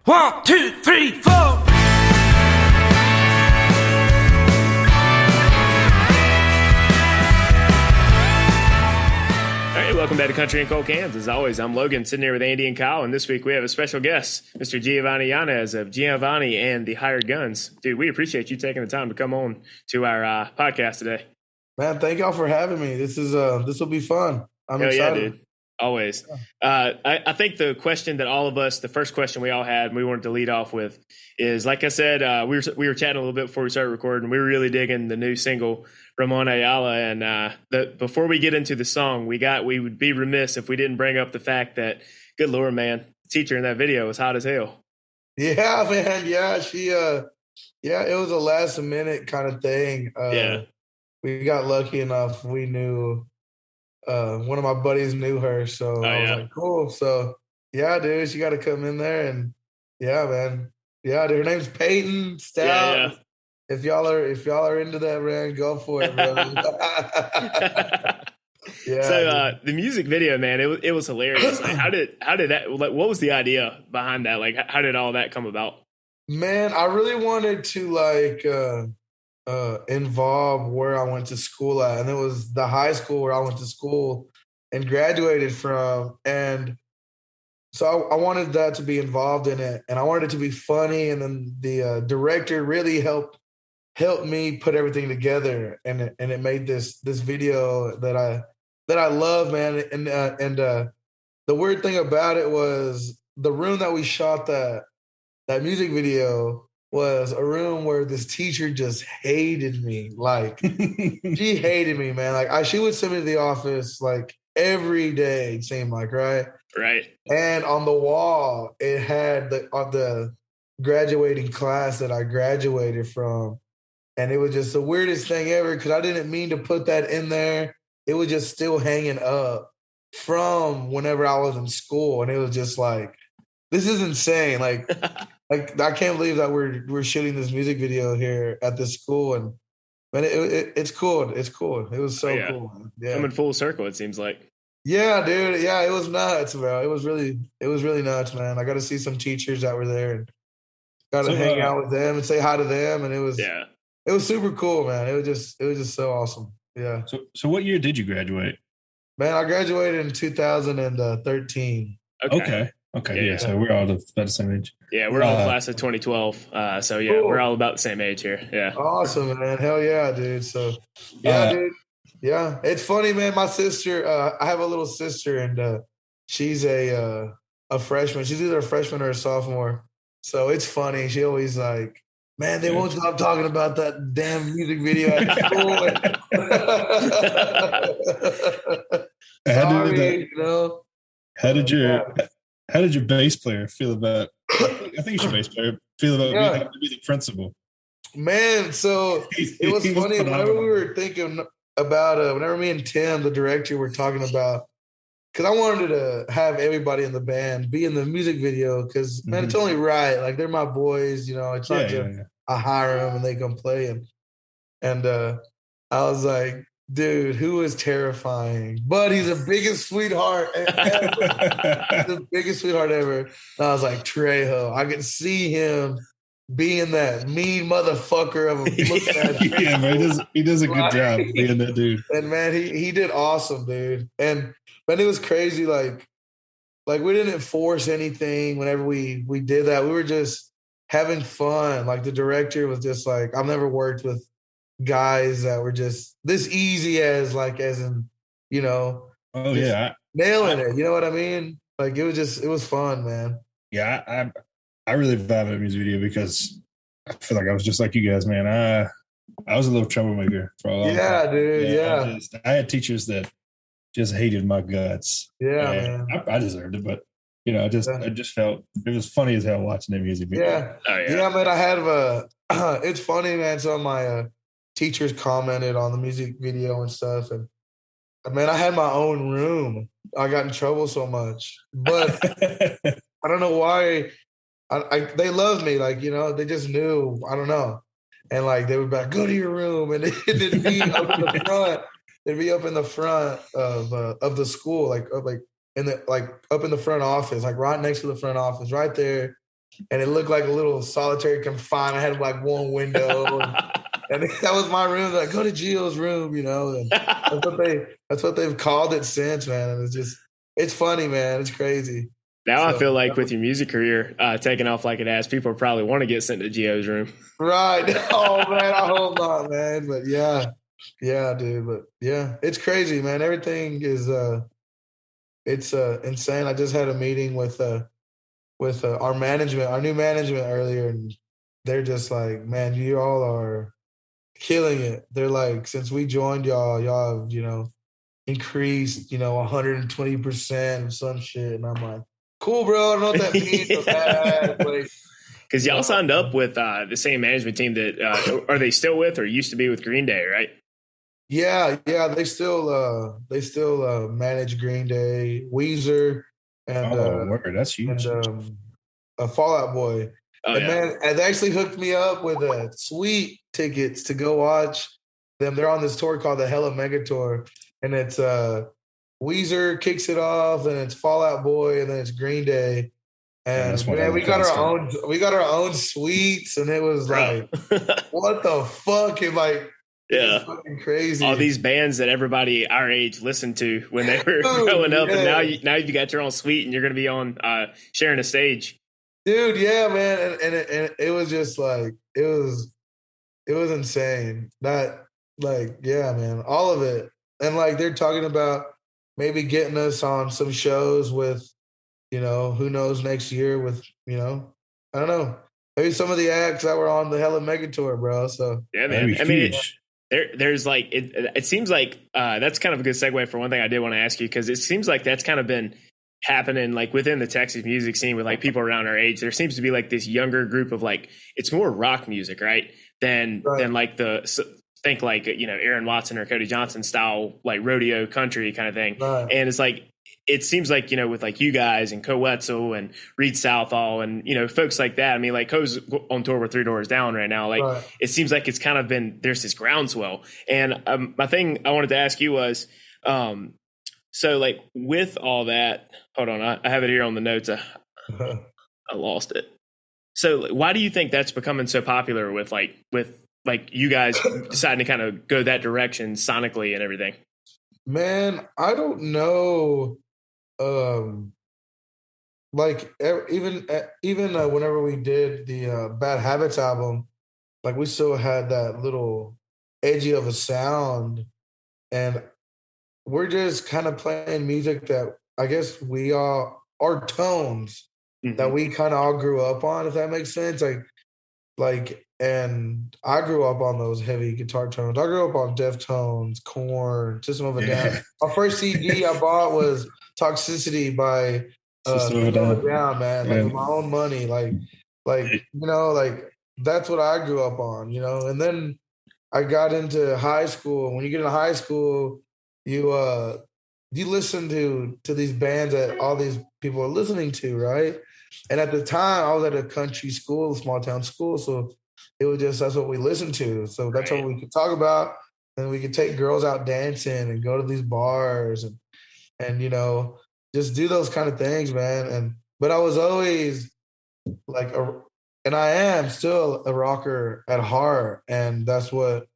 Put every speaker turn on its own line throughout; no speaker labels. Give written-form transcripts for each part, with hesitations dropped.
1, 2, 3, 4.
Welcome back to Country and Cold Cans. As always, I'm Logan, sitting here with Andy and Kyle, and this week we have a special guest, Mr. Giovannie Yanez of Giovannie and the Hired Guns. Dude, we appreciate you taking the time to come on to our podcast today.
Man, thank y'all for having me. This will be fun. I'm
Hell
excited.
Yeah, dude. Always. I think the question that all of us, the first question we all had, and we wanted to lead off with, is like I said, we were chatting a little bit before we started recording. We were really digging the new single Ramon Ayala, and before we get into the song, we would be remiss if we didn't bring up the fact that, good Lord, man, the teacher in that video was hot as hell.
Yeah, man. Yeah, she. It was a last minute kind of thing. We got lucky enough. We knew. One of my buddies knew her, so I was like, cool. So yeah, dude, she got to come in there, and yeah, man, yeah, dude, her name's Peyton Stout.
Yeah.
If y'all are into that, man, go for it, bro. Yeah.
So the music video, man, it was hilarious. Like, how did that? Like, what was the idea behind that? Like, how did all that come about?
Man, I really wanted to involve where I went to school at, and it was the high school where I went to school and graduated from, and so I wanted that to be involved in it, and I wanted it to be funny, and then the director really helped me put everything together, and it made this video that I love, man, and the weird thing about it was the room that we shot that music video was a room where this teacher just hated me. Like, she hated me, man. Like, she would send me to the office like every day, it seemed like, right?
Right.
And on the wall, it had the graduating class that I graduated from. And it was just the weirdest thing ever because I didn't mean to put that in there. It was just still hanging up from whenever I was in school. And it was just like, this is insane. Like, I can't believe that we're shooting this music video here at this school, and man, it's cool. It's cool. It was so cool. Man. Yeah.
Coming full circle, it seems like.
Yeah, dude. Yeah, it was nuts, bro. It was really nuts, man. I got to see some teachers that were there and got to hang out with them and say hi to them, and it was super cool, man. It was just so awesome. Yeah.
So what year did you graduate?
Man, I graduated in 2013.
Okay, yeah. So we're all about the same age.
Yeah, we're all class of 2012. So yeah,
cool.
We're all about the same age here. Yeah.
Awesome, man. Hell yeah, dude. So yeah, dude. Yeah. It's funny, man. My sister, I have a little sister, and she's a freshman. She's either a freshman or a sophomore. So it's funny. She always like, man, they won't stop talking about that damn music video at school.
How did your bass player feel about? I think your bass player feel about being to be the principal.
Man, so it was funny. Whenever we were thinking about, whenever me and Tim, the director, were talking about, because I wanted to have everybody in the band be in the music video. Because man, it's only right. Like, they're my boys, you know. It's not just I hire them and they come play, and I was like, dude, who is terrifying? But he's the biggest sweetheart ever. He's the biggest sweetheart ever. And I was like, Trejo. I could see him being that mean motherfucker of a mustache.
Yeah, man, he does a good job being that dude.
And man, he did awesome, dude. And man, it was crazy. Like we didn't force anything whenever we did that. We were just having fun. Like, the director was just like, I've never worked with guys that were just this easy as in, you know, nailing it. You know what I mean? Like, it was fun, man.
Yeah, I really vibe that music video because I feel like I was just like you guys, man. I was a little troublemaker for a long time.
Yeah, dude. Yeah.
I had teachers that just hated my guts.
Yeah, man.
I deserved it, but you know, I just felt it was funny as hell watching that music video.
Yeah. Yeah, man. I had it's funny, man. So my teachers commented on the music video and stuff, and man, I had my own room. I got in trouble so much, but I don't know why. They loved me, like, you know, they just knew. I don't know, and like they would be like, "Go to your room," and it'd be up in the front. It'd be up in the front of the school, up in the front office, like right next to the front office, right there. and it looked like a little solitary confined. I had like one window, and that was my room. Like, go to Gio's room, and that's what they've called it since, man. And it's funny, man. It's crazy.
Now I feel like with your music career taking off like it has, people probably want to get sent to Gio's room.
Right. Oh man, I hope not, man. But yeah, dude. But yeah, it's crazy, man. Everything is it's insane. I just had a meeting with our management, our new management earlier, and they're just like, man, you all are killing it. They're like, since we joined y'all have, increased, 120% or some shit. And I'm like, cool, bro. I don't know what that means. Like,
because y'all signed up with the same management team that are they still with or used to be with Green Day, right?
Yeah. They still manage Green Day, Weezer, and
that's huge.
And a Fallout Boy.
Oh,
and man, they actually hooked me up with sweet tickets to go watch them. They're on this tour called the Hella Mega Tour, and it's Weezer kicks it off, and it's Fallout Boy, and then it's Green Day. And man, we got our own suites, and it was like, what the fuck? And like,
yeah,
fucking crazy.
All these bands that everybody our age listened to when they were growing up, and now you got your own suite, and you're going to be on sharing a stage.
Dude, yeah, man, and it was just like it was insane. That like, yeah, man, all of it, and like they're talking about maybe getting us on some shows with, who knows next year with, I don't know, maybe some of the acts that were on the Hella Mega Tour, bro. So
yeah, man. I mean, there's like it seems like that's kind of a good segue for one thing I did want to ask you, because it seems like that's kind of been happening like within the Texas music scene with like people around our age. There seems to be like this younger group of like, it's more rock music, right? Than like think like, Aaron Watson or Cody Johnson style, like rodeo country kind of thing.
Right.
And it's like, it seems like, with like you guys and Co Wetzel and Reed Southall and, folks like that. I mean, like Co's on tour with 3 Doors Down right now. Like It seems like it's kind of been, there's this groundswell. And my thing I wanted to ask you was, so like with all that, hold on, I have it here on the notes. I lost it. So why do you think that's becoming so popular with you guys deciding to kind of go that direction sonically and everything?
Man, I don't know. Like even whenever we did the Bad Habits album, like we still had that little edgy of a sound, and we're just kind of playing music that I guess we are our tones that we kind of all grew up on, if that makes sense. And I grew up on those heavy guitar tones. I grew up on Deftones, Korn, System of a Down. My first CD I bought was Toxicity by System of a Down, man. Like with my own money. Like that's what I grew up on, And then I got into high school. When you get into high school, you listen to these bands that all these people are listening to, right? And at the time, I was at a country school, a small town school, so it was just, that's what we listened to. So that's what we could talk about, and we could take girls out dancing and go to these bars and just do those kind of things, man. But I was always like and I am still a rocker at heart, and that's what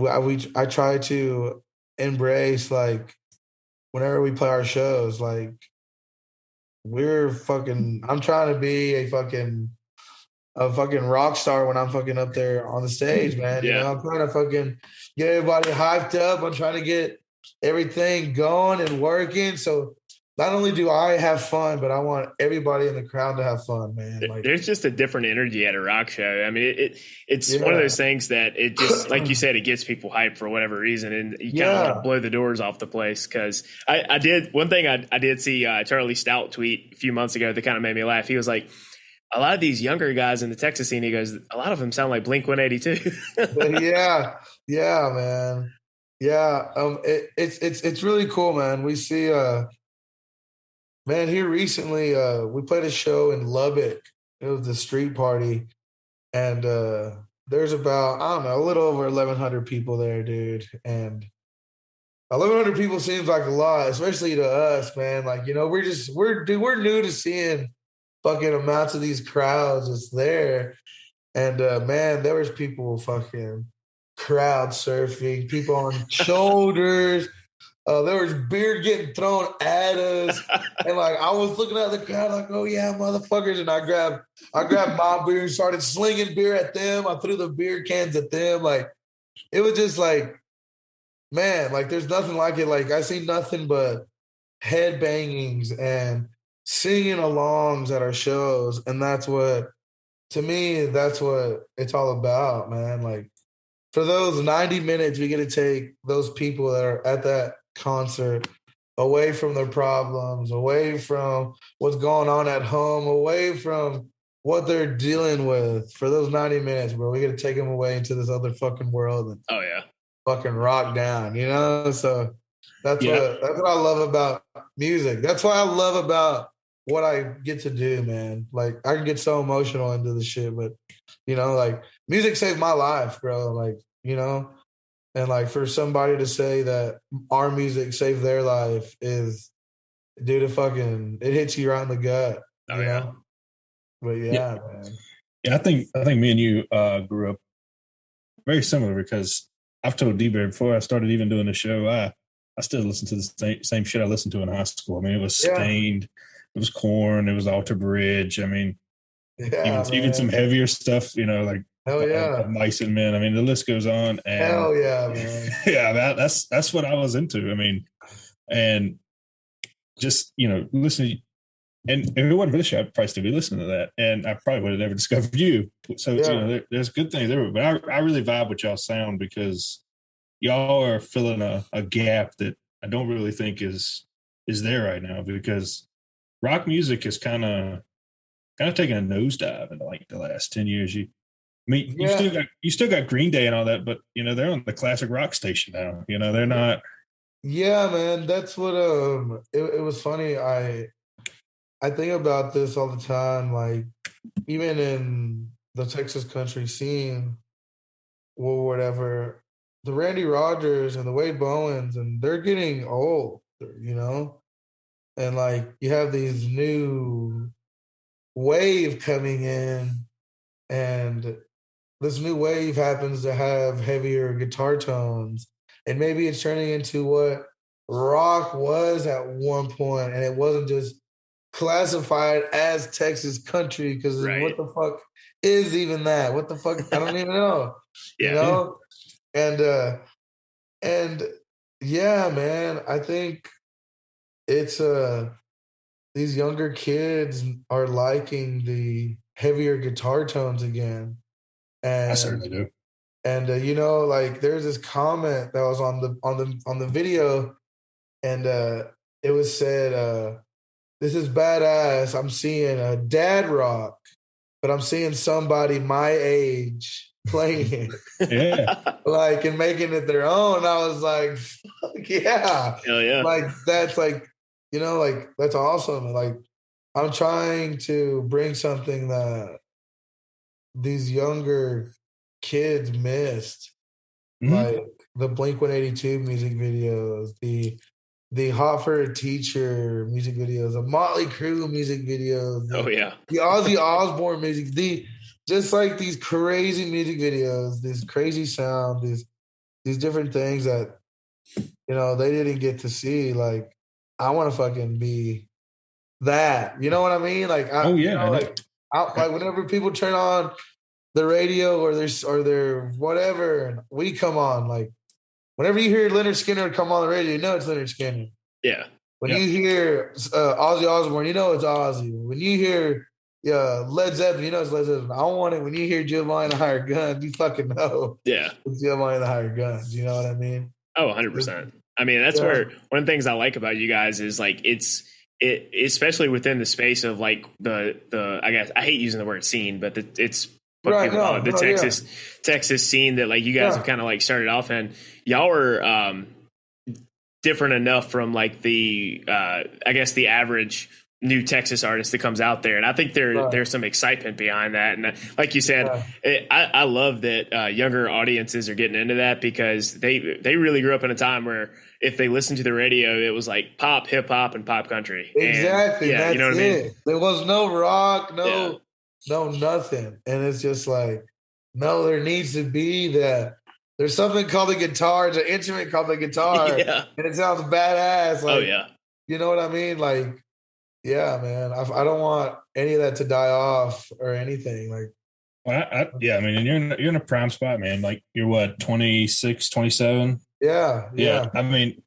I try to embrace. Like whenever we play our shows, like I'm trying to be a fucking rock star when I'm fucking up there on the stage, man. I'm trying to fucking get everybody hyped up. I'm trying to get everything going and working. So not only do I have fun, but I want everybody in the crowd to have fun, man. Like,
there's just a different energy at a rock show. I mean, it's one of those things that it just, like you said, it gets people hyped for whatever reason, and you kind of want to blow the doors off the place. Because I did see Charlie Stout tweet a few months ago that kind of made me laugh. He was like, a lot of these younger guys in the Texas scene, he goes, a lot of them sound like Blink-182.
yeah, man. Yeah, it's really cool, man. We see man, here recently, we played a show in Lubbock. It was the street party, and there's about, I don't know, a little over 1,100 people there, dude. And 1,100 people seems like a lot, especially to us, man. Like, we're new to seeing fucking amounts of these crowds just there. And man, there was people fucking crowd surfing, people on shoulders. There was beer getting thrown at us. And like I was looking at the crowd like, oh yeah, motherfuckers. And I grabbed my beer and started slinging beer at them. I threw the beer cans at them. Like it was just like, man, like there's nothing like it. Like I see nothing but head bangings and singing alongs at our shows. And that's what, to me, that's what it's all about, man. Like for those 90 minutes, we get to take those people that are at that concert away from their problems, away from what's going on at home, away from what they're dealing with for those 90 minutes, bro. We get to take them away into this other fucking world and
Oh yeah,
fucking rock down, you know? So that's
yeah.
what I love about music. That's what I love about what I get to do, man. Like I can get so emotional into the shit, but you know, like music saved my life, bro. Like, you know, and like for somebody to say that our music saved their life is, dude, it hits you right in the gut,
Oh
you
yeah.
know? But yeah, man.
Yeah, I think me and you grew up very similar because I've told D-Bear before I started even doing the show, I still listen to the same shit I listened to in high school. I mean, it was Stained, it was Korn, it was Alter Bridge. I mean, even some heavier stuff, you know, like
hell yeah,
Mice and Men. I mean, the list goes on. And
hell yeah, man.
yeah, that's what I was into. I mean, and just, you know, listening. And if it wasn't for this show, I'd probably still be listening to that. And I probably would have never discovered you. So, you know, there's good things there. But I really vibe with y'all's sound because y'all are filling a gap that I don't really think is there right now, because rock music is kind of taking a nosedive in like the last 10 years. I mean, you still got Green Day and all that, but you know, they're on the classic rock station now. You know, they're not.
Yeah, man. That's what it was funny. I think about this all the time, like even in the Texas country scene or whatever, the Randy Rogers and the Wade Bowens, and they're getting old, you know? And like you have these new wave coming in, and this new wave happens to have heavier guitar tones. And maybe it's turning into what rock was at one point, and it wasn't just classified as Texas country, because what the fuck is even that? What the fuck? I don't even know.
Yeah.
You know? And yeah, man, I think it's these younger kids are liking the heavier guitar tones again. And
I certainly do.
And you know, like there's this comment that was on the video, and it was said, "This is badass. I'm seeing a dad rock, but I'm seeing somebody my age playing it,
Yeah,
like and making it their own." I was like, "Fuck yeah,
hell yeah!"
Like that's like, you know, like that's awesome. Like I'm trying to bring something that these younger kids missed. Like the Blink-182 music videos, the Hot for a Teacher music videos, the Motley Crue music videos, the Ozzy Osbourne music, just like these crazy music videos, this crazy sound, these different things that, you know, they didn't get to see. Like I want to fucking be that, you know what I mean? Like like whenever people turn on the radio or their whatever, and we come on, like whenever you hear Leonard Skinner come on the radio, you know it's Leonard Skinner.
Yeah.
When you hear Ozzy Osbourne, you know it's Ozzy. When you hear Led Zeppelin, you know it's Led Zeppelin. I want it. When you hear Giovannie and the Hired Guns, you fucking know.
Yeah.
It's Giovannie and the Hired Guns. You know what I mean?
Oh, 100%. I mean, that's where one of the things I like about you guys is like it especially within the space of like the I guess I hate using the word scene, but it's Texas scene that like you guys have kind of like started off in. Y'all are different enough from like the I guess the average new Texas artist that comes out there, and I think there's some excitement behind that. And like you said, I love that younger audiences are getting into that because they really grew up in a time where if they listened to the radio, it was like pop, hip hop, and pop country.
Exactly.
And,
that's
you know what I mean?
There was no rock, no nothing, and it's just like, no, there needs to be that. There's something called a guitar. It's an instrument called the guitar, and it sounds badass. Like, you know what I mean? Like, yeah, man. I don't want any of that to die off or anything. Like,
well, I mean, you're in a prime spot, man. Like, you're what, 26, 27?
Yeah.
I mean,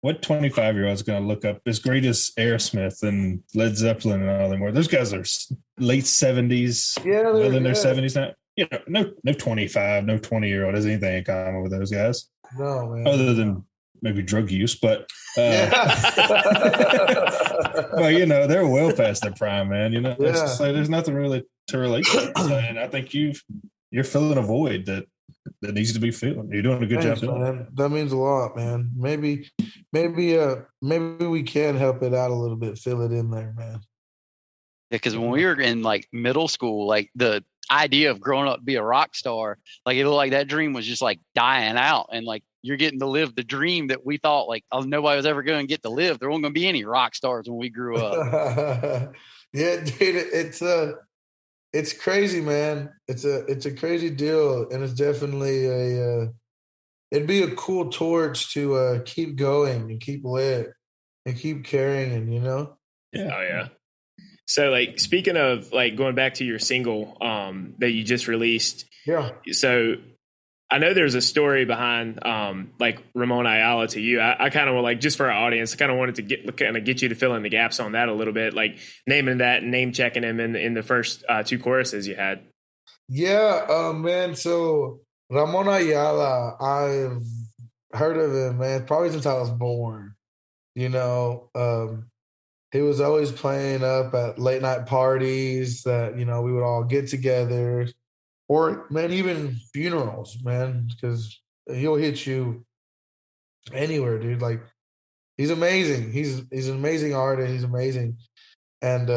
what 25-year-old is going to look up as great as Aerosmith and Led Zeppelin and all them were? Those guys are late 70s.
Yeah,
they're in their 70s now. You know, no 25, no 20-year-old has anything in common with those guys.
No, man.
Other than maybe drug use, but but you know, they're well past their prime, man. You know, it's just like, there's nothing really to relate to. And I think you're filling a void that needs to be filled. You're doing a good job doing it.
That means a lot, man. Maybe we can help it out a little bit, fill it in there, man.
Yeah, because when we were in like middle school, like the idea of growing up to be a rock star, like it looked like that dream was just like dying out, and like you're getting to live the dream that we thought like nobody was ever going to get to live. There weren't going to be any rock stars when we grew up.
Yeah, dude, it's crazy, man. It's a crazy deal, and it's definitely it'd be a cool torch to keep going and keep lit and keep carrying, you know?
Yeah. Oh yeah. So like, speaking of like going back to your single that you just released.
Yeah.
So I know there's a story behind like Ramon Ayala to you. I kind of like, just for our audience, I kind of wanted to get you to fill in the gaps on that a little bit, like naming that and name checking him in the first two choruses you had.
Yeah, man. So Ramon Ayala, I've heard of him, man, probably since I was born. You know, he was always playing up at late night parties that, you know, we would all get together. Or, man, even funerals, man, because he'll hit you anywhere, dude. Like, he's amazing. He's an amazing artist. He's amazing. And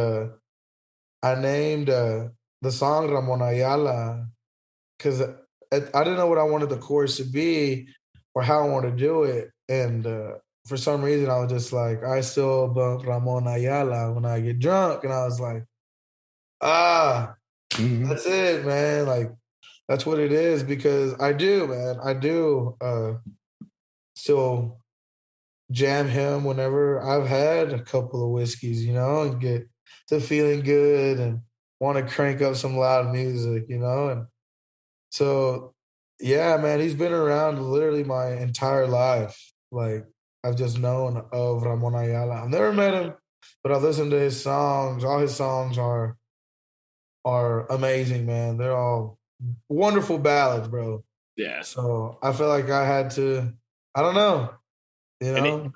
I named the song Ramon Ayala because I didn't know what I wanted the chorus to be or how I wanted to do it. And for some reason, I was just like, I still bump Ramon Ayala when I get drunk. And I was like, that's it, man. Like, that's what it is, because I do, man. I do still jam him whenever I've had a couple of whiskeys, you know, and get to feeling good and want to crank up some loud music, you know. And so, yeah, man, he's been around literally my entire life. Like, I've just known of Ramon Ayala. I've never met him, but I've listened to his songs. All his songs are amazing, man. They're all wonderful ballads, bro.
Yeah.
So I feel like I had to, I don't know, you know.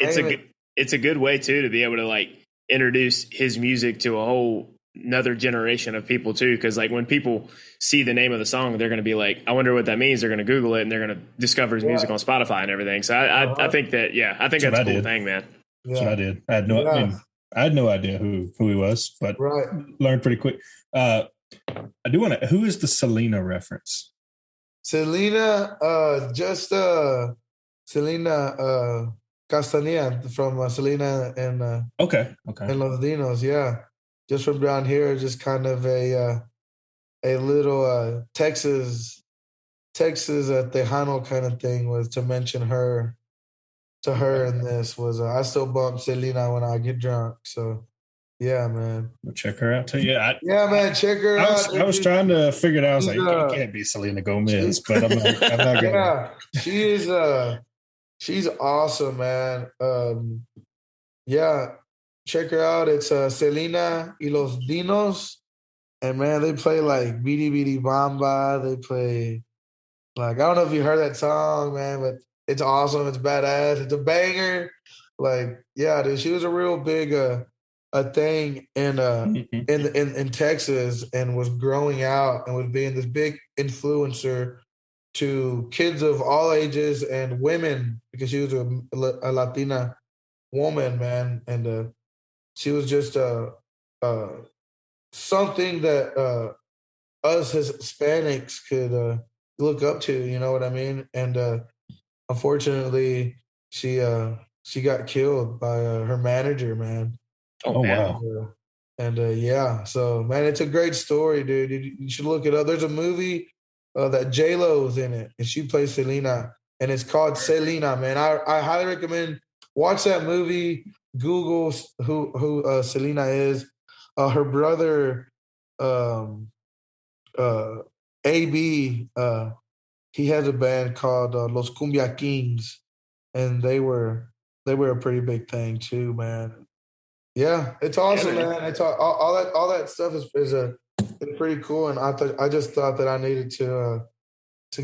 It's a good way too to be able to like introduce his music to a whole another generation of people too, because like when people see the name of the song, they're going to be like, I wonder what that means. They're going to Google it and they're going to discover his music on Spotify and everything. So I think that I think that's a cool thing, man.
That's what I did. I had no idea who he was, but learned pretty quick. I do want to. Who is the Selena reference?
Selena, Selena Castaneda from Selena and
okay,
and Los Dinos, yeah, just from down here, just kind of a little Texas Tejano kind of thing was to mention her to her in this was I still bump Selena when I get drunk, so. Yeah, man.
We'll check her out too. Yeah,
man. Check her out.
I was trying to figure it out. I was like, it can't be Selena Gomez, but I'm not gonna.
Yeah, she is. She's awesome, man. Yeah, check her out. It's Selena y los Dinos, and man, they play like Bidi Bidi Bamba. They play like, I don't know if you heard that song, man, but it's awesome. It's badass. It's a banger. Like, yeah, dude, she was a real big a thing in Texas, and was growing out and was being this big influencer to kids of all ages and women, because she was a Latina woman, man, and she was just something that us as Hispanics could look up to. You know what I mean? And unfortunately, she got killed by her manager, man.
Oh,
wow.
And yeah, so man, it's a great story, dude. You should look it up. There's a movie that J Lo's in it, and she plays Selena, and it's called Selena. Man, I highly recommend watch that movie. Google who Selena is. Her brother, um, uh, AB. He has a band called Los Cumbia Kings, and they were a pretty big thing too, man. Yeah, it's awesome,
man.
man. It's all that stuff is pretty cool, and I just thought that I needed to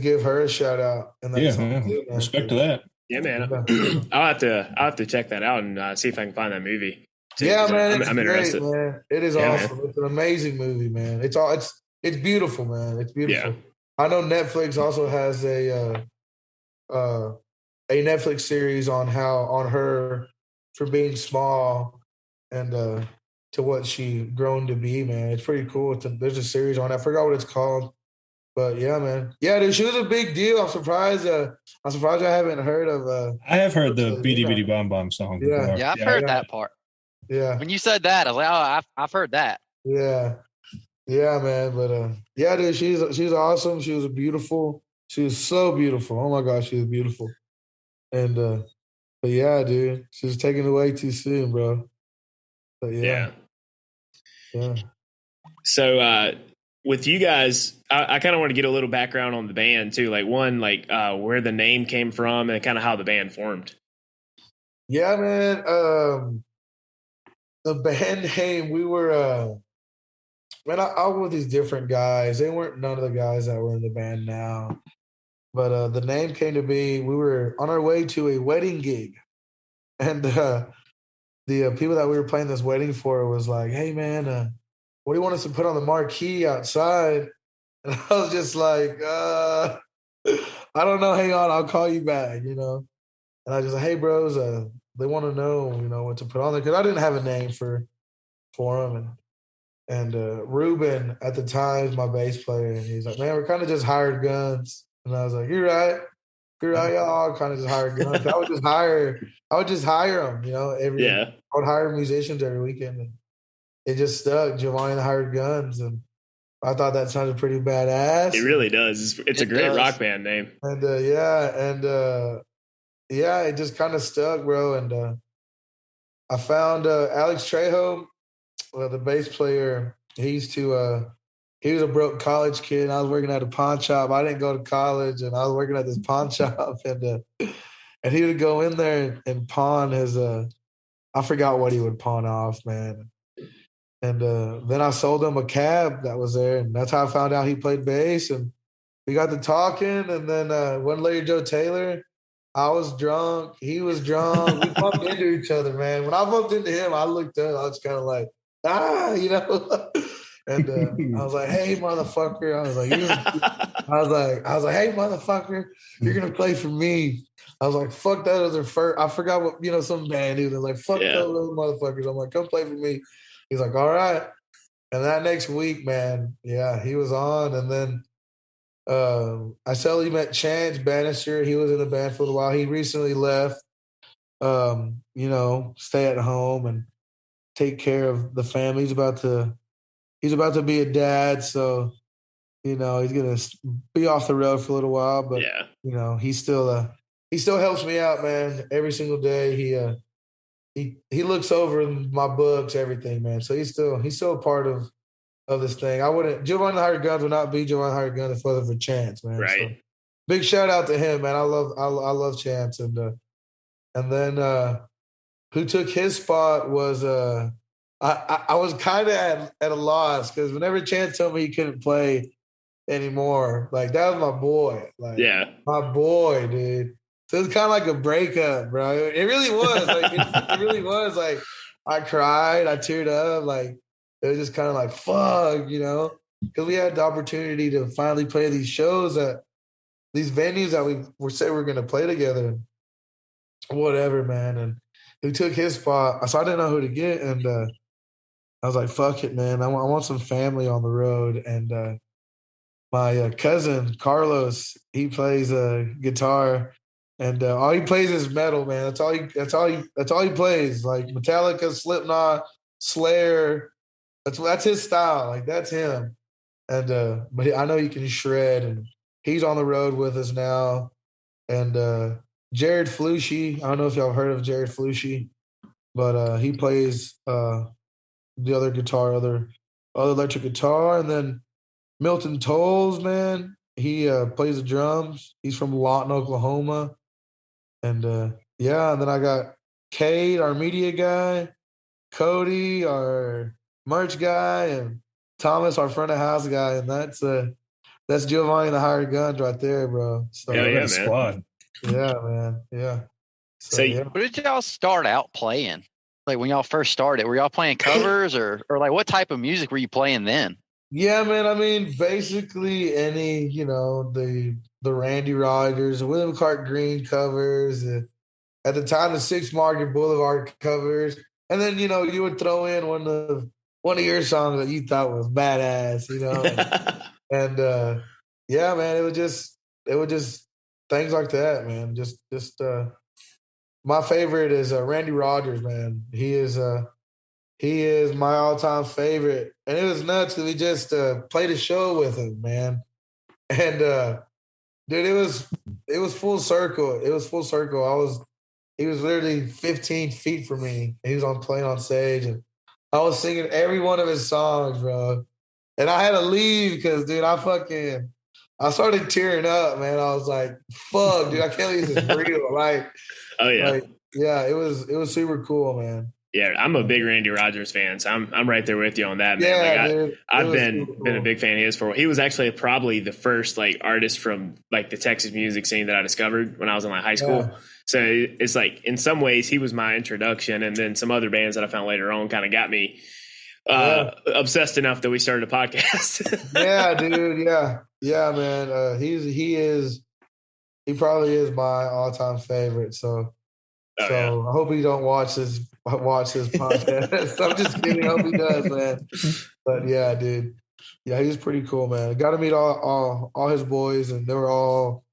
give her a shout out. And
Yeah, man. Respect to that.
Yeah, man. Yeah. I'll have to check that out and see if I can find that movie. Too,
yeah, man,
I'm interested.
Man. It is awesome. Man. It's an amazing movie, man. It's beautiful, man. It's beautiful. Yeah. I know Netflix also has a Netflix series on her for being small and to what she grown to be, man. It's pretty cool. There's a series on it. I forgot what it's called. But yeah, man. Yeah, dude, she was a big deal. I'm surprised I haven't heard of
I have heard the Beady Beady Bomb Bomb song.
Yeah. Yeah, I've heard that part.
Yeah.
When you said that, I was like, oh, I've heard that.
Yeah. Yeah, man. But yeah, dude, she's awesome. She was beautiful. She was so beautiful. Oh my gosh, she was beautiful. And but yeah, dude, she was taken away too soon, bro. But yeah.
So with you guys, I kind of want to get a little background on the band too. Like where the name came from and kind of how the band formed.
Yeah, man. The band name, we were man, I was with these different guys. They weren't none of the guys that were in the band now. But the name came to be, we were on our way to a wedding gig. And the people that we were playing this wedding for was like, hey, man, what do you want us to put on the marquee outside? And I was just like, I don't know. Hang on. I'll call you back, you know. And I just like, hey, bros, they want to know, you know, what to put on there. Because I didn't have a name for them. And Ruben at the time is my bass player. And he's like, man, we're kind of just hired guns. And I was like, you're right. Y'all kind of just hired guns. I would just hire them, you know. I would hire musicians every weekend. And it just stuck. Giovannie and the Hired Guns. And I thought that sounded pretty badass.
It really does. It's a great rock band name.
And it just kind of stuck, bro. And I found Alex Trejo, the bass player. He was a broke college kid. And I was working at a pawn shop. I didn't go to college, and I was working at this pawn shop. And he would go in there and pawn his I forgot what he would pawn off, man. And then I sold him a cab that was there, and that's how I found out he played bass. And we got to talking, and then one later, Joe Taylor, I was drunk, he was drunk. We bumped into each other, man. When I bumped into him, I looked up, I was kind of like, you know. And I was like, hey, motherfucker. I was like, hey, motherfucker, you're gonna play for me. I was like, fuck that other first. I forgot what, you know, some band dude. They're like, fuck those other motherfuckers. I'm like, come play for me. He's like, all right. And that next week, man, yeah, he was on. And then I suddenly met Chance Bannister. He was in the band for a while. He recently left, you know, stay at home and take care of the family. He's about to be a dad. So, you know, he's going to be off the road for a little while. But, you know, he still helps me out, man. Every single day he looks over my books, everything, man. So he's still a part of this thing. Giovannie Hired Guns would not be Giovannie Hired Guns if it wasn't for Chance, man.
Right.
So, big shout out to him, man. I love Chance. And then who took his spot was I was kind of at a loss because whenever Chance told me he couldn't play anymore, like that was my boy. Like my boy, dude. So it was kind of like a breakup, bro. It really was. Like it really was. Like I cried, I teared up. Like it was just kind of like fuck, you know, because we had the opportunity to finally play these shows at these venues that we said we were going to play together. Whatever, man. And who took his spot? So I didn't know who to get, and I was like, fuck it, man. I want some family on the road. And my cousin Carlos, he plays guitar, and all he plays is metal, man. That's all he plays. Like Metallica, Slipknot, Slayer. That's his style. Like that's him. And but I know he can shred, and he's on the road with us now. And Jared Flushy, I don't know if y'all heard of Jared Flushy, but he plays the other guitar, other electric guitar. And then Milton Tolles, man, he plays the drums. He's from Lawton, Oklahoma. And yeah, and then I got Cade, our media guy, Cody, our merch guy, and Thomas, our front of house guy. And that's Giovannie the Hired Guns right there, bro. So
yeah, man.
Squad.
Yeah, man. Yeah.
So
yeah.
What did y'all start out playing? Like when y'all first started, were y'all playing covers or like what type of music were you playing then?
Yeah, man. I mean, basically any, the Randy Rogers, the William Clark Green covers, at the time the Six Market Boulevard covers, and then you would throw in one of your songs that you thought was badass, and yeah, man, it was just things like that, man. Just my favorite is Randy Rogers, man. He is my all-time favorite. And it was nuts that we just played a show with him, man. And dude, it was full circle. It was full circle. He was literally 15 feet from me. And he was playing on stage, and I was singing every one of his songs, bro. And I had to leave because, dude, I started tearing up, man. I was like, fuck, dude, I can't believe this is real. Like,
oh yeah.
Yeah, it was super cool, man.
Yeah, I'm a big Randy Rogers fan, so I'm right there with you on that, man.
Yeah,
like
dude,
I've been a big fan of his for. He was actually probably the first like artist from like the Texas music scene that I discovered when I was in like high school.
Yeah.
So it's like in some ways he was my introduction, and then some other bands that I found later on kind of got me obsessed enough that we started a podcast.
Yeah, dude. Yeah, man. He probably is my all-time favorite. So I hope he don't watch this podcast. I'm just kidding. I hope he does, man. But yeah, dude. Yeah, he's pretty cool, man. Got to meet all his boys, and they were all.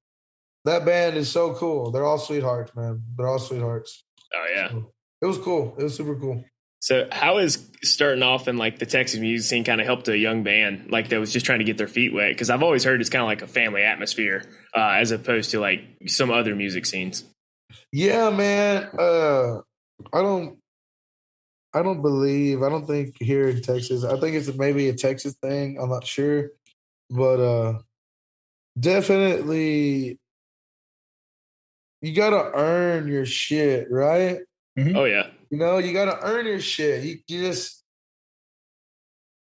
That band is so cool. They're all sweethearts, man. They're all sweethearts.
Oh yeah,
so, it was cool. It was super cool.
So how is starting off in like the Texas music scene kind of helped a young band like that was just trying to get their feet wet? Because I've always heard it's kind of like a family atmosphere as opposed to like some other music scenes.
Yeah, man. I don't think here in Texas. I think it's maybe a Texas thing. I'm not sure, but definitely you gotta earn your shit, right?
Mm-hmm. Oh yeah.
You gotta earn your shit. You just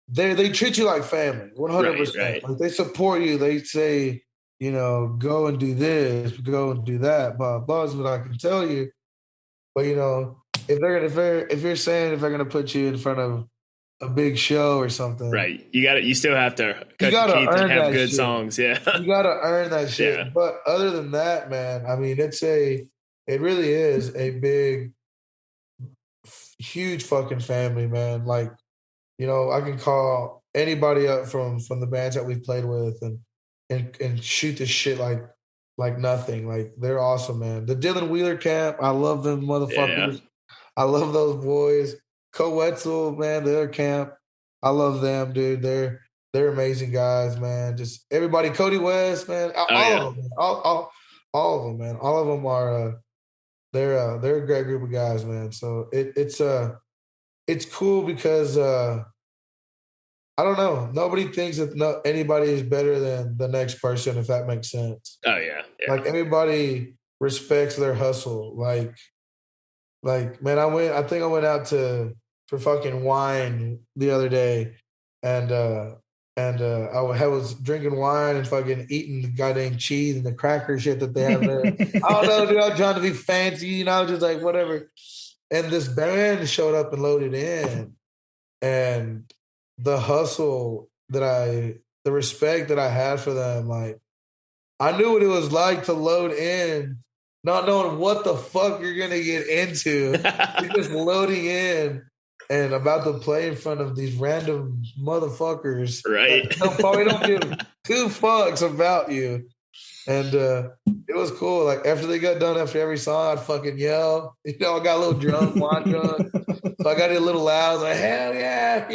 they treat you like family, 100%.
Right.
Like they support you. They say, go and do this, go and do that. Blah blah is what I can tell you. But if you're saying if they're gonna put you in front of a big show or something,
right? You still have to cut your teeth and have good songs. Yeah,
you gotta earn that shit.
Yeah.
But other than that, man, I mean, it really is a big, huge fucking family, man. Like, I can call anybody up from the bands that we've played with and shoot this shit like nothing. Like they're awesome, man. The Dylan Wheeler camp, I love them motherfuckers. Yeah. I love those boys. Co-Wetzel, man, their camp. I love them, dude. They're amazing guys, man. Just everybody. Cody West, man. All of them, man. All of them, man. All of them are they're a great group of guys, man. So it's cool because I don't know. Nobody thinks that anybody is better than the next person, if that makes sense.
Oh yeah.
Like everybody respects their hustle. Like man, I think I went out for fucking wine the other day, and I was drinking wine and fucking eating the goddamn cheese and the cracker shit that they have there. I don't know, dude. I was trying to be fancy, just like whatever. And this band showed up and loaded in, and the hustle the respect that I had for them, like I knew what it was like to load in, not knowing what the fuck you're gonna get into. You're just loading in and about to play in front of these random motherfuckers.
Right.
Probably don't give 2 fucks about you. And it was cool. Like after they got done, after every song, I'd fucking yell. I got a little drunk, wine drunk. So I got it a little loud. I was like, hell yeah.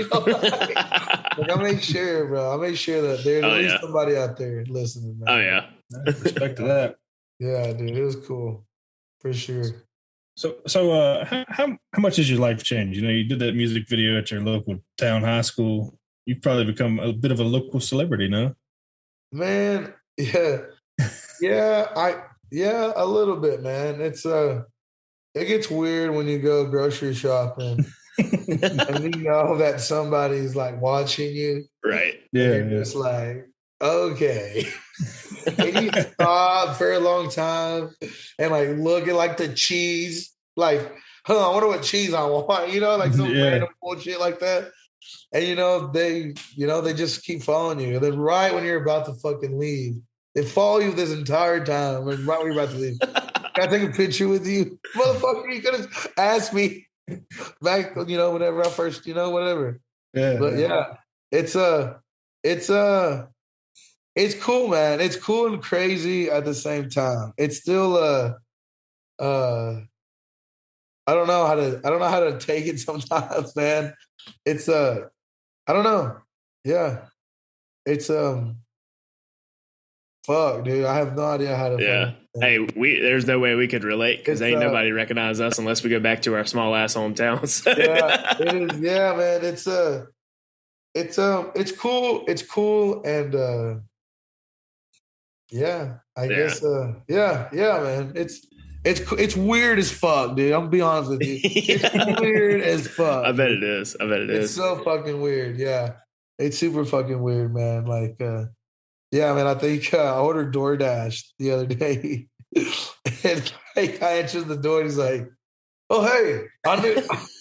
Like I make sure, bro. I make sure that there's at least somebody out there listening, man.
Oh, yeah.
Respect to that.
Yeah, dude. It was cool. For sure.
So, how much has your life changed? You did that music video at your local town high school. You've probably become a bit of a local celebrity, no?
Man, yeah. Yeah, a little bit, man. It gets weird when you go grocery shopping and you know that somebody's like watching you.
Right.
Yeah.
You're just like, okay. And you stop for a long time and like look at like the cheese, like, I wonder what cheese I want, like some random bullshit like that. And they just keep following you. And then right when you're about to fucking leave, they follow you this entire time. And right when you're about to leave, can I take a picture with you? Motherfucker, you could have asked me back, whenever I first, whatever.
Yeah.
But yeah, it's cool, man. It's cool and crazy at the same time. It's still I don't know how to take it sometimes, man. It's I don't know. Yeah. It's fuck, dude. I have no idea how to.
Yeah. Hey, there's no way we could relate because ain't nobody recognize us unless we go back to our small ass hometowns.
Yeah, it is. Yeah, man. It's cool. It's cool, and yeah, I guess. Yeah, man. It's weird as fuck, dude. I'm gonna be honest with you. It's weird as fuck.
I bet it is.
It's so fucking weird. Yeah, it's super fucking weird, man. Like. Yeah, man, I think I ordered DoorDash the other day. And like, I answered the door and he's like, oh, hey.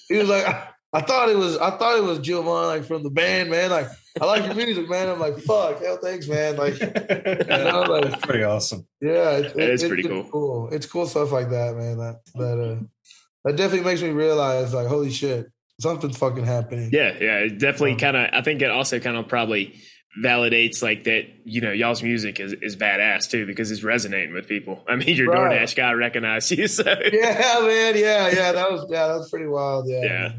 He was like, I thought it was Giovannie, like from the band, man. Like, I like your music, man. I'm like, fuck, hell, thanks, man. Like,
like pretty awesome.
Yeah,
it's pretty cool.
It's cool stuff like that, man. That definitely makes me realize, like, holy shit, something's fucking happening.
Yeah, it definitely I think it also kind of probably validates like that, y'all's music is badass too because it's resonating with people. I mean, your DoorDash guy recognized you, so
yeah, man, yeah, that was pretty wild, yeah.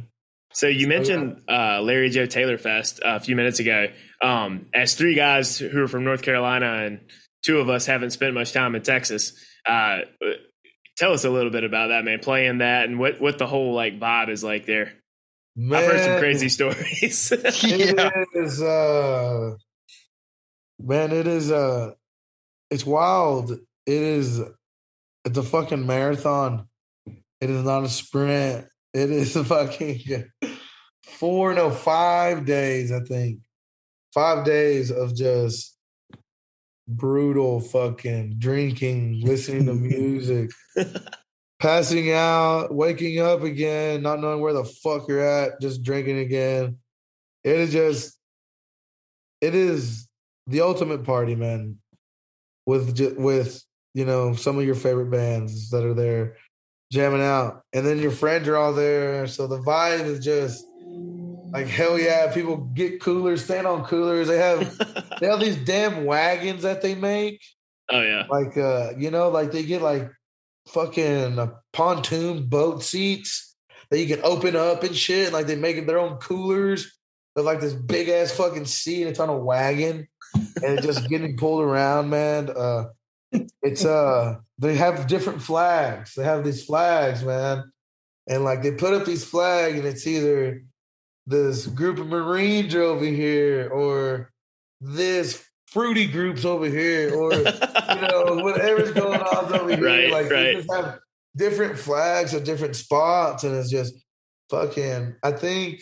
So you mentioned Larry Joe Taylor Fest a few minutes ago. As 3 guys who are from North Carolina and 2 of us haven't spent much time in Texas, tell us a little bit about that, man. Playing that and what the whole like vibe is like there.
Man,
I've heard some crazy stories.
It is, man, it's wild. It's a fucking marathon. It is not a sprint. It is a fucking 5 days, I think. 5 days of just brutal fucking drinking, listening to music, passing out, waking up again, not knowing where the fuck you're at, just drinking again. It is the ultimate party, man. With some of your favorite bands that are there jamming out, and then your friends are all there, so the vibe is just like hell yeah. People get coolers, stand on coolers. They have these damn wagons that they make.
Oh yeah,
like like they get like fucking pontoon boat seats that you can open up and shit. Like they make their own coolers. They're like this big ass fucking seat. It's on a wagon and it's just getting pulled around, man. They have different flags. They have these flags, man. And like they put up these flags and it's either this group of Marines are over here or this fruity groups over here or whatever's going on over here. They just have different flags at different spots and it's just fucking, I think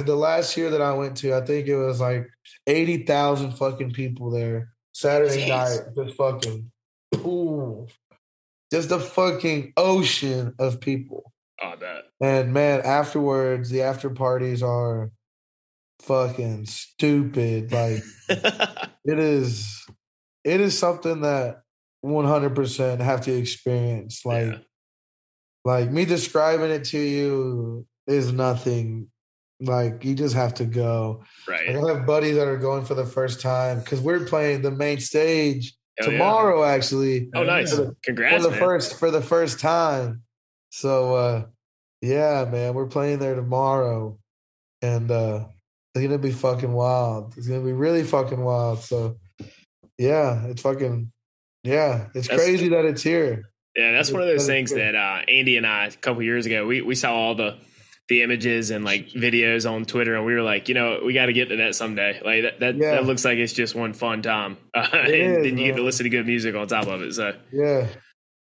the last year that I went to, I think it was like 80,000 fucking people there Saturday night. Just fucking just a fucking ocean of people.
Oh, that.
And man, afterwards, the after parties are fucking stupid. Like it is something that 100% have to experience. Like me describing it to you is nothing Like you just have to go.
Right.
Like, I have buddies that are going for the first time because we're playing the main stage tomorrow. Actually,
oh, nice! Congrats,
for the first time. So, yeah, man, we're playing there tomorrow, and it's gonna be fucking wild. It's gonna be really fucking wild. So, yeah, it's crazy that it's here.
Yeah, that's one of those things that Andy and I a couple years ago we saw all the images and like videos on Twitter, and we were like, we got to get to that someday. Like that looks like it's just one fun time, and then you get to listen to good music on top of it. So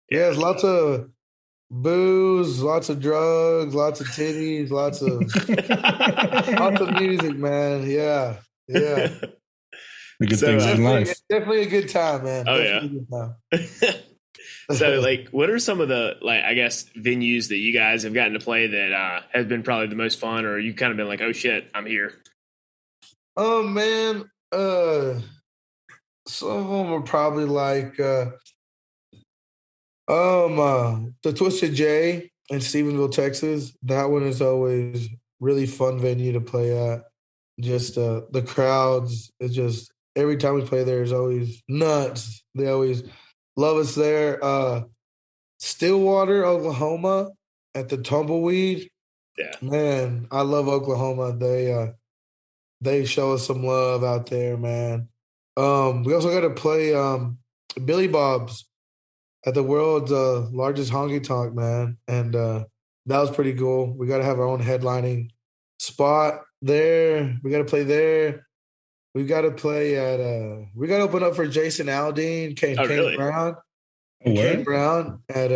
there's lots of booze, lots of drugs, lots of titties, lots of music, man. Yeah.
The good things in life.
It's definitely a good time, man.
Oh yeah. So, like, what are some of the, like, I guess, venues that you guys have gotten to play that have been probably the most fun, or you've kind of been like, oh shit, I'm here?
Oh man, some of them are probably like the Twisted J in Stephenville, Texas. That one is always really fun venue to play at. Just the crowds, it's just every time we play there is always nuts. They always love us there. Stillwater, Oklahoma at the Tumbleweed.
Yeah.
Man, I love Oklahoma. They show us some love out there, man. We also got to play Billy Bob's at the world's largest honky tonk, man. And that was pretty cool. We got to have our own headlining spot there. We got to play there. We got to play at we got to open up for Jason Aldean, Kane Brown. Kane Brown at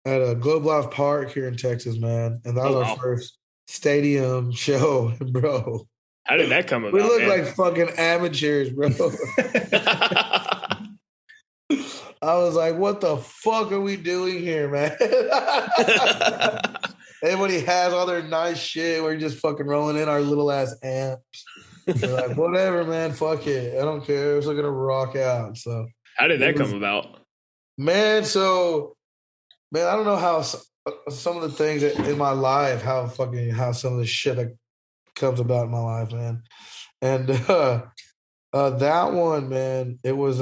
Globe Life Park here in Texas, man. And that was our first stadium show, bro.
How did that come about?
We look like fucking amateurs, bro. I was like, what the fuck are we doing here, man? Everybody has all their nice shit. We're just fucking rolling in our little ass amps. We're like, whatever, man. Fuck it. I don't care. We're still gonna rock out. So
how did that come about?
Man, I don't know how some of the things in my life, how some of the shit that comes about in my life, man. And that one, man, it was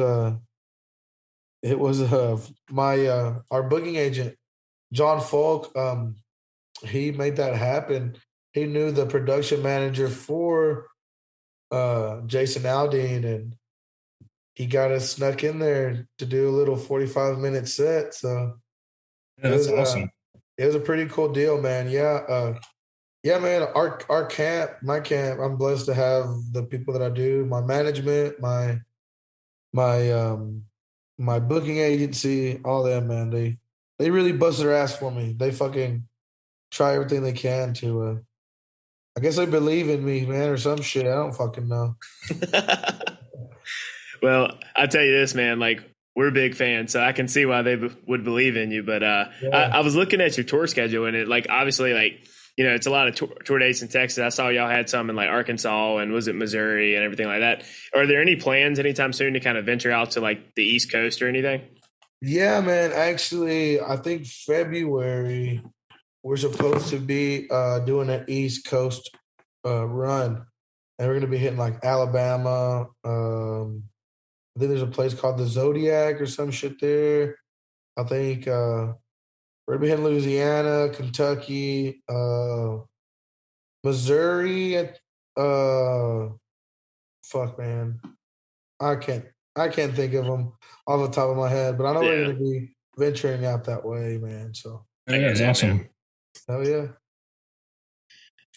my our booking agent, John Falk. He made that happen. He knew the production manager for Jason Aldean, and he got us snuck in there to do a little 45-minute set. So
that's awesome.
It was a pretty cool deal, man. Yeah, man. Our camp, my camp. I'm blessed to have the people that I do. My management, my booking agency, all them, man. They really bust their ass for me. They fucking try everything they can to. I guess they believe in me, man, or some shit. I don't fucking know.
Well, I tell you this, man. Like, we're big fans, so I can see why they would believe in you. But I was looking at your tour schedule, and it, like, obviously, like, it's a lot of tour dates in Texas. I saw y'all had some in like Arkansas and was it Missouri and everything like that. Are there any plans anytime soon to kind of venture out to like the East Coast or anything?
Yeah, man. Actually, I think February we're supposed to be doing an East Coast run, and we're going to be hitting like Alabama. I think there's a place called the Zodiac or some shit there. I think we're going to be hitting Louisiana, Kentucky, Missouri. Fuck, man. I can't think of them off the top of my head, but I know we're going to be venturing out that way, man. So
that's awesome.
Hell yeah.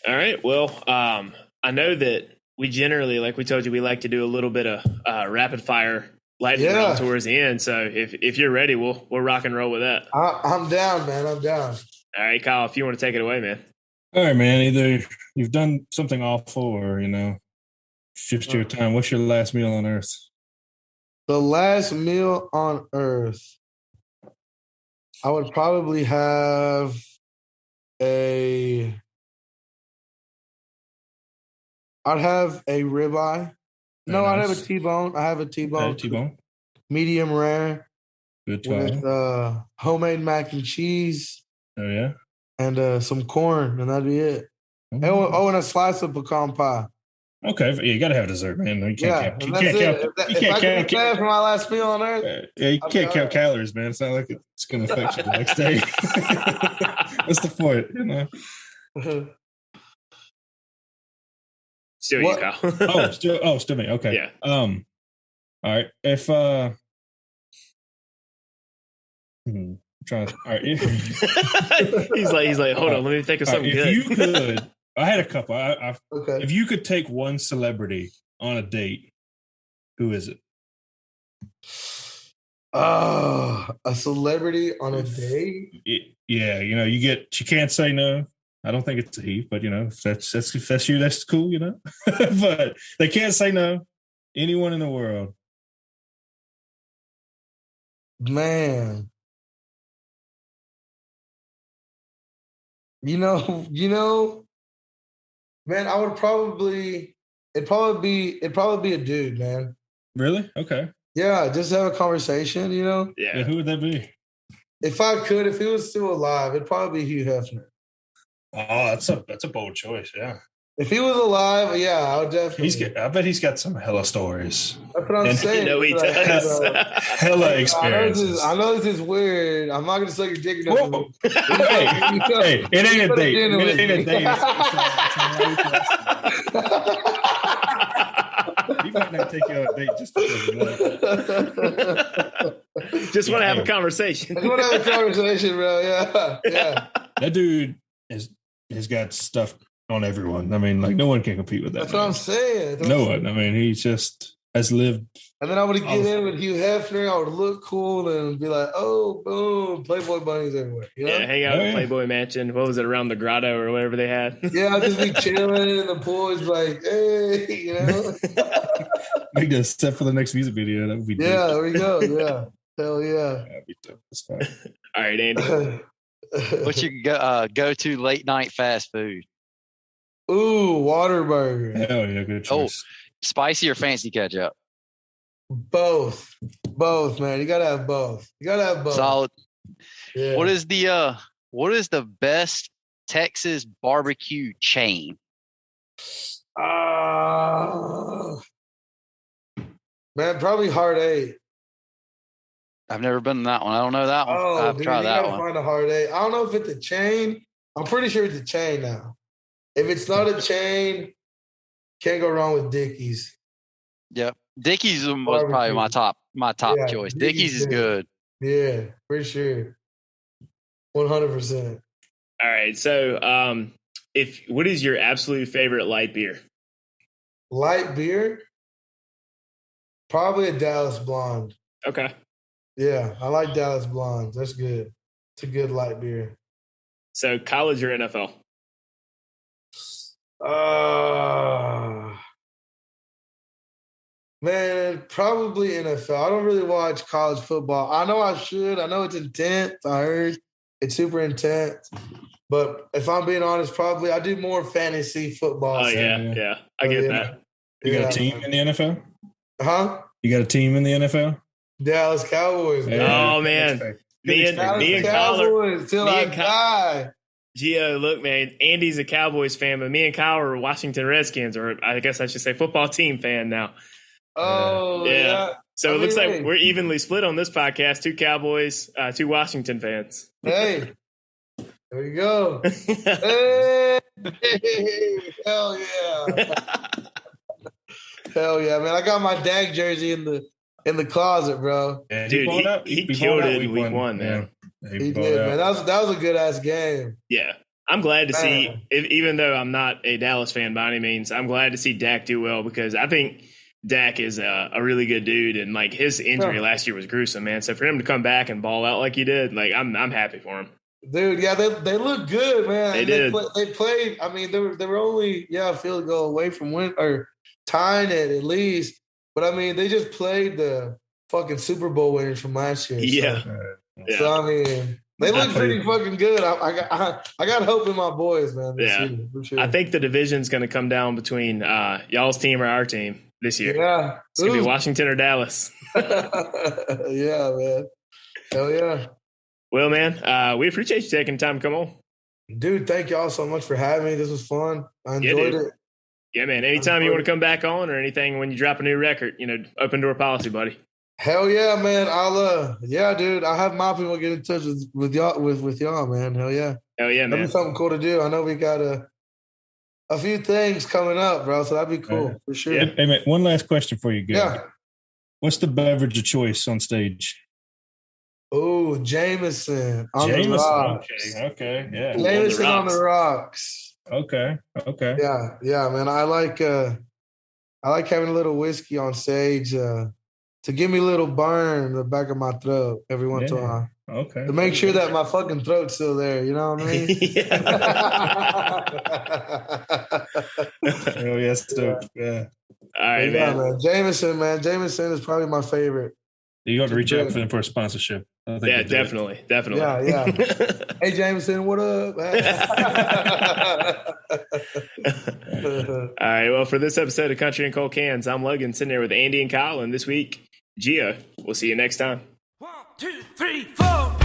All right. Well, I know that we generally, like we told you, we like to do a little bit of rapid fire lightning round towards the end. So if you're ready, we'll rock and roll with that.
I'm down, man. I'm down.
All right, Kyle, if you want to take it away, man.
All right, man. Either you've done something awful or, shift your time. What's your last meal on earth?
The last meal on earth, I would probably have I'd have a ribeye. No, I'd have a T-bone. I have a T-bone.
T-bone.
Medium rare.
Good
with homemade mac and cheese.
Oh, yeah?
And some corn, and that'd be it. And a slice of pecan pie.
Okay, yeah, you gotta have dessert, man. You can't
If I could do that for my last meal on earth,
you can't count calories, man. It's not like it's gonna affect you the next day. What's the point, you know?
Still you, Kyle.
Still me. Okay.
Yeah.
All right. If I'm trying to, all right.
he's like, hold on, let me think of something good.
If you could, I had a couple.
Okay.
If you could take one celebrity on a date, who is it?
A celebrity on a date?
Yeah, you can't say no. I don't think it's a he, but if that's you, that's cool, but they can't say no. Anyone in the world.
Man. Man, I would it'd probably be a dude, man.
Really? Okay.
Yeah, just have a conversation,
Yeah.
Who would that be?
If he was still alive, it'd probably be Hugh Hefner.
Oh, that's a bold choice, yeah.
If he was alive, yeah, I would definitely.
I bet he's got some hella stories.
That's what I'm saying.
He does.
Hella experiences.
I know this is weird. I'm not going to suck your dick.
Hey, it ain't a date. It ain't a date. He might not take you on a date just
just want to have a conversation.
I just want to have a conversation, bro. Yeah.
That dude has got stuff on everyone. I mean, like no one can compete with that.
That's what I'm saying.
No one. I mean, he just has lived.
And then I would get in with Hugh Hefner. I would look cool and be like, "Oh, boom, Playboy bunnies everywhere."
Yeah, hang out at Playboy Mansion. What was it, around the grotto or whatever they had?
Yeah, I'd just be chilling in the pool. It's like, hey,
Make that step for the next music video. That would be.
Yeah, there we go. Yeah, hell yeah.
That'd be dope. That's fine.
All right, Andy.
What's your go to late night fast food?
Ooh, Whataburger.
Hell yeah, good choice.
Spicy or fancy ketchup?
Both, man. You gotta have both.
Solid.
Yeah.
What is the best Texas barbecue chain?
Man, probably Hard 8.
I've never been in that one. I don't know that one.
Oh,
I've tried that one.
Find a Hard 8. I don't know if it's a chain. I'm pretty sure it's a chain now. If it's not a chain, can't go wrong with Dickey's.
Yep. Dickey's was probably my top choice. Dickey's is good.
Yeah, for sure. 100%.
All right. So what is your absolute favorite light beer?
Light beer? Probably a Dallas Blonde.
Okay.
Yeah, I like Dallas Blondes. That's good. It's a good light beer.
So college or NFL?
Man, probably NFL. I don't really watch college football. I know I should. I know it's intense. I heard it's super intense. But if I'm being honest, probably I do more fantasy football.
Oh, yeah. I get that.
You got a team in the NFL?
Huh?
You got a team in the NFL?
Dallas Cowboys. Man.
Oh, man. Me and
Cowboys till I die.
Gio, look, man, Andy's a Cowboys fan, but me and Kyle are Washington Redskins, or I guess I should say football team fan now.
Oh, yeah.
So it looks like we're evenly split on this podcast. 2 Cowboys, 2 Washington fans.
Hey, there you go. Hey, hell yeah. Hell yeah, man. I got my Dak jersey in the closet, bro.
Yeah, dude, he killed it in week one, man.
He did, man. That was a good ass game.
Yeah. I'm glad to see, even though I'm not a Dallas fan by any means, I'm glad to see Dak do well, because I think Dak is a really good dude, and like his injury last year was gruesome, man. So for him to come back and ball out like he did, like I'm happy for him.
Dude, yeah, they look good, man.
They did.
They played. I mean, they were only a field goal away from win or tying it at least. But I mean, they just played the fucking Super Bowl winners from last year.
Yeah.
So I mean, they look pretty fucking good. I got hope in my boys, man. This year, for sure.
I think the division's going to come down between y'all's team or our team this year.
Yeah,
it's going to be Washington or Dallas.
Yeah, man. Hell yeah.
Well, man, we appreciate you taking time to come on.
Dude, thank y'all so much for having me. This was fun. I enjoyed it.
Yeah, man. Anytime you want to come back on or anything when you drop a new record, open door policy, buddy.
Hell yeah, man. Yeah, dude. I'll have my people get in touch with y'all, with y'all, man. Hell yeah.
Hell yeah, man.
That'd be something cool to do. I know we got a few things coming up, bro. So that'd be cool for sure.
Yeah. Hey, man, one last question for you, guys.
Yeah.
What's the beverage of choice on stage?
Oh, Jameson on
Jameson.
the rocks.
Okay, yeah.
Jameson on the rocks.
Okay.
Yeah, man. I like having a little whiskey on stage to give me a little burn in the back of my throat every once in a while.
Okay.
To make sure that my fucking throat's still there. You know what I mean?
Oh, yes, dope. Yeah.
All right, man.
Jameson, man. Jameson is probably my favorite.
You got to reach out for them for a sponsorship.
Yeah, definitely.
Yeah. Hey, Jameson, what up?
All right. Well, for this episode of Country and Cold Cans, I'm Logan, sitting there with Andy and Kyle, and this week, Gia. We'll see you next time.
1, 2, 3, 4.